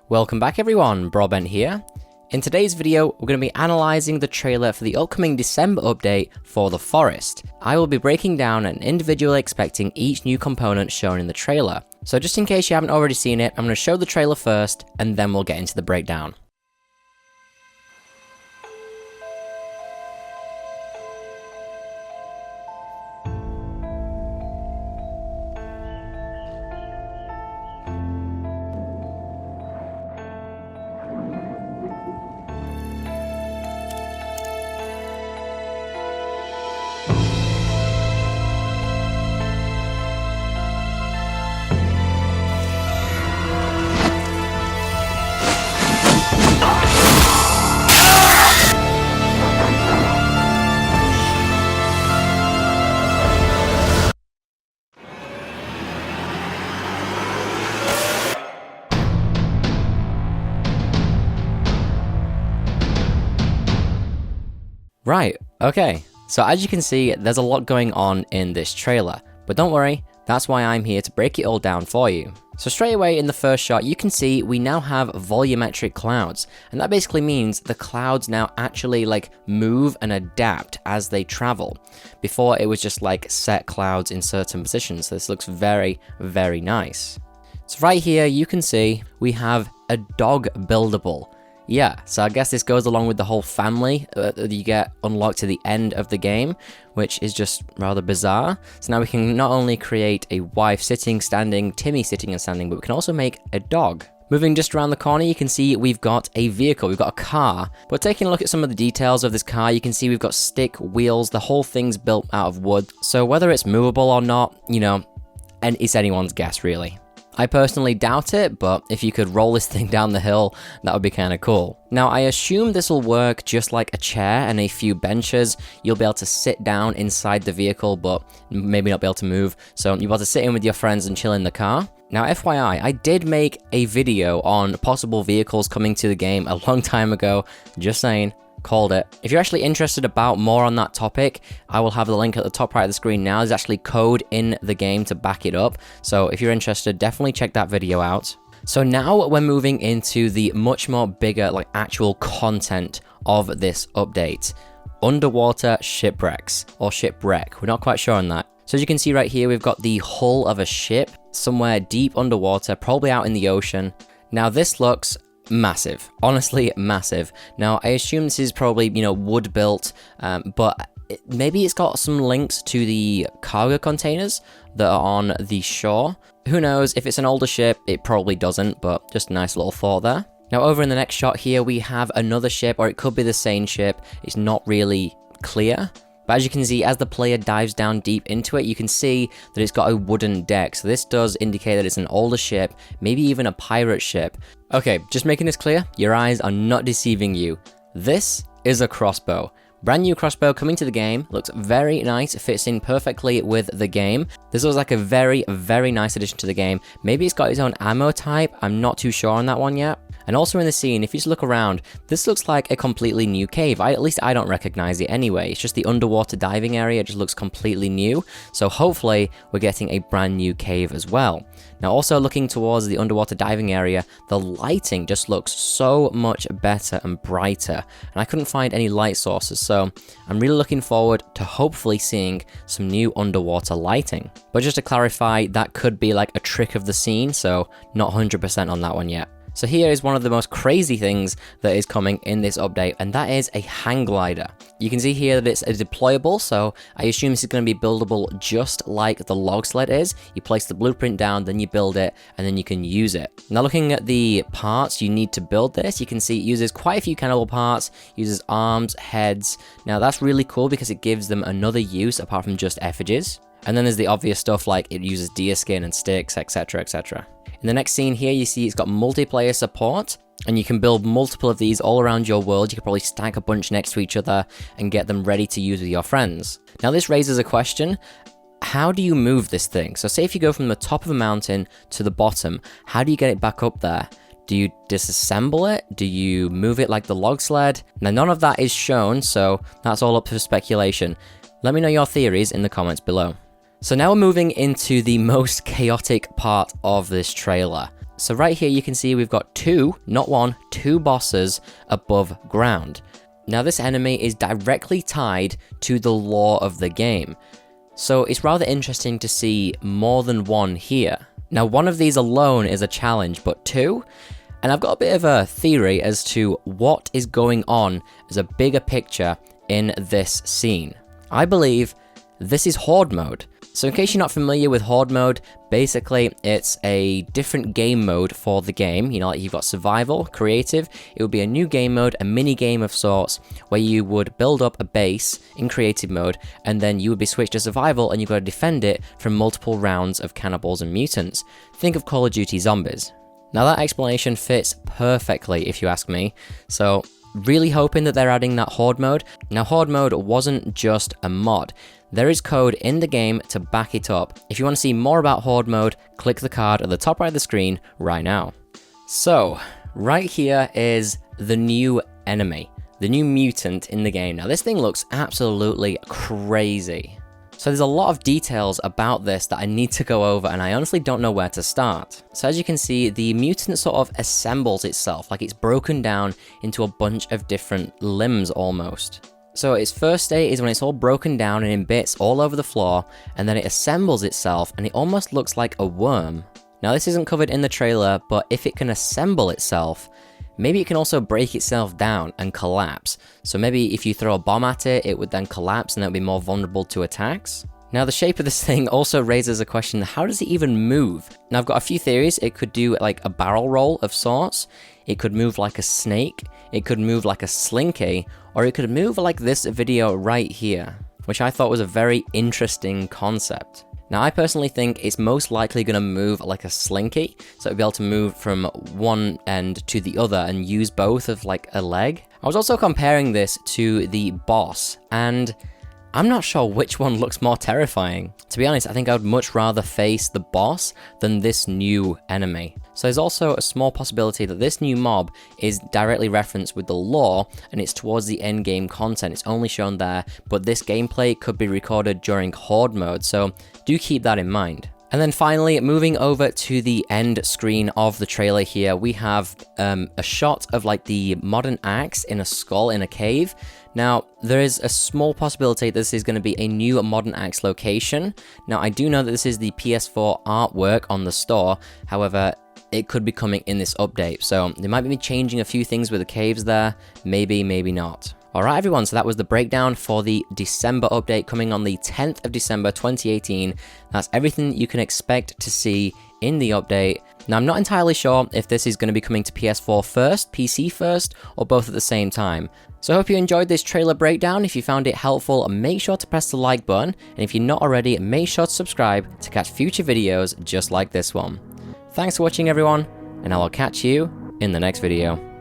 Welcome back everyone, Broadbent here. In today's video, we're going to be analysing the trailer for the upcoming December update for The Forest. I will be breaking down and individually expecting each new component shown in the trailer. So just in case you haven't already seen it, I'm going to show the trailer first, and then we'll get into the breakdown. Right, okay, so as you can see, there's a lot going on in this trailer, but don't worry, that's why I'm here to break it all down for you. So straight away in the first shot, you can see we now have volumetric clouds, and that basically means the clouds now actually move and adapt as they travel. Before it was just set clouds in certain positions, so this looks very, very nice. So right here you can see we have a dog buildable. Yeah, so I guess this goes along with the whole family that you get unlocked to the end of the game, which is just rather bizarre. So now we can not only create a wife sitting, standing, Timmy sitting and standing, but we can also make a dog. Moving just around the corner, you can see we've got a vehicle, we've got a car. But taking a look at some of the details of this car, you can see we've got stick, wheels, the whole thing's built out of wood. So whether it's movable or not, and it's anyone's guess really. I personally doubt it, but if you could roll this thing down the hill, that would be kind of cool. Now, I assume this will work just like a chair and a few benches. You'll be able to sit down inside the vehicle, but maybe not be able to move. So you'll be able to sit in with your friends and chill in the car. Now, FYI, I did make a video on possible vehicles coming to the game a long time ago, just saying. Called it. If you're actually interested about more on that topic, I will have the link at the top right of the screen now. There's actually code in the game to back it up. So if you're interested, definitely check that video out. So now we're moving into the much more bigger, actual content of this update. Underwater shipwrecks, or shipwreck. We're not quite sure on that. So as you can see right here, we've got the hull of a ship somewhere deep underwater, probably out in the ocean. Now this looks massive, honestly massive. Now I assume this is probably wood built, but maybe it's got some links to the cargo containers that are on the shore. Who knows? If it's an older ship, it probably doesn't, but just a nice little thought there. Now over in the next shot here, we have another ship, or it could be the same ship. It's not really clear. But as you can see, as the player dives down deep into it, you can see that it's got a wooden deck. So this does indicate that it's an older ship, maybe even a pirate ship. Okay, just making this clear, your eyes are not deceiving you. This is a crossbow. Brand new crossbow coming to the game, looks very nice, fits in perfectly with the game. This looks like a very, very nice addition to the game. Maybe it's got its own ammo type, I'm not too sure on that one yet. And also in the scene, if you just look around, this looks like a completely new cave. At least I don't recognize it anyway. It's just the underwater diving area, it just looks completely new. So hopefully we're getting a brand new cave as well. Now also looking towards the underwater diving area, the lighting just looks so much better and brighter. And I couldn't find any light sources, so I'm really looking forward to hopefully seeing some new underwater lighting. But just to clarify, that could be a trick of the scene, so not 100% on that one yet. So here is one of the most crazy things that is coming in this update, and that is a hang glider. You can see here that it's a deployable, so I assume this is going to be buildable just like the log sled is. You place the blueprint down, then you build it, and then you can use it. Now looking at the parts you need to build this, you can see it uses quite a few cannibal parts, uses arms, heads. Now that's really cool because it gives them another use apart from just effigies. And then there's the obvious stuff like it uses deer skin and sticks, etc, etc. In the next scene here, you see it's got multiplayer support, and you can build multiple of these all around your world. You can probably stack a bunch next to each other and get them ready to use with your friends. Now this raises a question. How do you move this thing? So say if you go from the top of a mountain to the bottom, how do you get it back up there? Do you disassemble it? Do you move it like the log sled? Now none of that is shown, so that's all up for speculation. Let me know your theories in the comments below. So now we're moving into the most chaotic part of this trailer. So right here you can see we've got two, not one, two bosses above ground. Now this enemy is directly tied to the lore of the game. So it's rather interesting to see more than one here. Now one of these alone is a challenge, but two? And I've got a bit of a theory as to what is going on as a bigger picture in this scene. I believe this is Horde Mode. So in case you're not familiar with Horde Mode, basically it's a different game mode for the game. You know, like you've got survival, creative. It would be a new game mode, a mini game of sorts, where you would build up a base in creative mode, and then you would be switched to survival, and you've got to defend it from multiple rounds of cannibals and mutants. Think of Call of Duty Zombies. Now that explanation fits perfectly, if you ask me. So really hoping that they're adding that Horde Mode. Now Horde Mode wasn't just a mod. There is code in the game to back it up. If you want to see more about Horde Mode, click the card at the top right of the screen right now. So, right here is the new enemy, the new mutant in the game. Now this thing looks absolutely crazy. So there's a lot of details about this that I need to go over, and I honestly don't know where to start. So as you can see, the mutant sort of assembles itself, like it's broken down into a bunch of different limbs almost. So its first state is when it's all broken down and in bits all over the floor, and then it assembles itself and it almost looks like a worm. Now this isn't covered in the trailer, but if it can assemble itself, maybe it can also break itself down and collapse. So maybe if you throw a bomb at it, it would then collapse and it would be more vulnerable to attacks. Now the shape of this thing also raises a question, how does it even move? Now I've got a few theories. It could do like a barrel roll of sorts, it could move like a snake, it could move like a slinky, or it could move like this video right here, which I thought was a very interesting concept. Now I personally think it's most likely going to move like a slinky, so it'll be able to move from one end to the other and use both of like a leg. I was also comparing this to the boss, and I'm not sure which one looks more terrifying. To be honest, I think I would much rather face the boss than this new enemy. So there's also a small possibility that this new mob is directly referenced with the lore, and it's towards the end game content. It's only shown there, but this gameplay could be recorded during Horde Mode, so do keep that in mind. And then finally, moving over to the end screen of the trailer here, we have a shot of like the modern axe in a skull in a cave. Now, there is a small possibility that this is going to be a new modern axe location. Now, I do know that this is the PS4 artwork on the store, however, it could be coming in this update, so they might be changing a few things with the caves there, maybe, maybe not. Alright everyone, so that was the breakdown for the December update coming on the 10th of December 2018. That's everything you can expect to see in the update. Now I'm not entirely sure if this is going to be coming to PS4 first, PC first, or both at the same time. So I hope you enjoyed this trailer breakdown. If you found it helpful, make sure to press the like button, and if you're not already, make sure to subscribe to catch future videos just like this one. Thanks for watching everyone, and I will catch you in the next video.